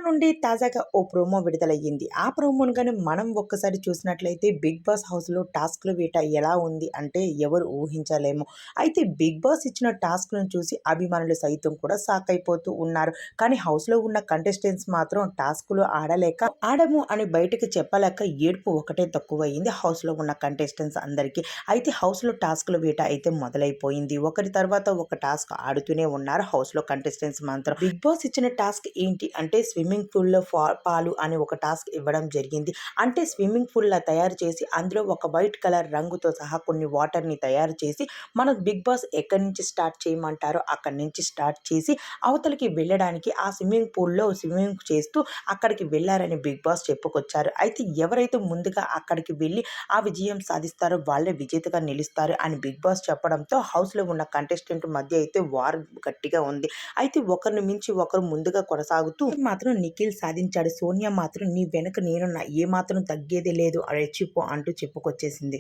నుండి తాజాగా ఓ ప్రోమో విడుదలయ్యింది. ఆ ప్రోమోను గాని మనం ఒక్కసారి చూసినట్లయితే 'బిగ్ బాస్' హౌస్‌లో టాస్క్‌ల వేట ఎలా ఉంది అంటే ఎవరు ఊహించలేము. అయితే 'బిగ్ బాస్' ఇచ్చిన టాస్క్‌లను చూసి అభిమానులు సైతం కూడా షాక్ అయిపోతూ ఉన్నారు. కానీ హౌస్‌లో ఉన్న కంటెస్టెంట్స్ మాత్రం టాస్క్‌లు ఆడము అని బయటకి చెప్పలేక ఏడుపు ఒకటే తక్కువయింది హౌస్‌లో ఉన్న కంటెస్టెంట్స్ అందరికీ. అయితే హౌస్‌లో టాస్క్‌ల వేట అయితే మొదలైపోయింది. ఒకరి తర్వాత ఒక టాస్క్ ఆడుతూనే ఉన్నారు హౌస్‌లో కంటెస్టెంట్స్ మాత్రం. 'బిగ్ బాస్' ఇచ్చిన టాస్క్ ఏంటి అంటే స్విమ్మింగ్ పూల్‌లో పాలు అని ఒక టాస్క్ ఇవ్వడం జరిగింది. అంటే స్విమ్మింగ్ పూల్‌లా తయారు చేసి అందులో ఒక వైట్ కలర్ రంగుతో సహా కొన్ని వాటర్‌ని తయారు చేసి మన 'బిగ్ బాస్' ఎక్కడి నుంచి స్టార్ట్ చేయమంటారో అక్కడి నుంచి స్టార్ట్ చేసి అవతలికి వెళ్ళడానికి ఆ స్విమ్మింగ్ పూల్‌లో స్విమ్మింగ్ చేస్తూ అక్కడికి వెళ్లారని 'బిగ్ బాస్' చెప్పుకొచ్చారు. అయితే ఎవరైతే ముందుగా అక్కడికి వెళ్లి ఆ విజయం సాధిస్తారో వాళ్ళే విజేతగా నిలుస్తారు అని 'బిగ్ బాస్' చెప్పడంతో హౌస్‌లో ఉన్న కంటెస్టెంట్ మధ్య అయితే వార్ గట్టిగా ఉంది. అయితే ఒకరిని మించి ఒకరు ముందుగా కొనసాగుతూ మాత్రం నిఖిల్ సాధించాడు. సోనియా మాత్రం నీ వెనక నేనున్నా, ఏ మాత్రం తగ్గేదే లేదు రెచ్చిపో అంటూ చెప్పుకొచ్చేసింది.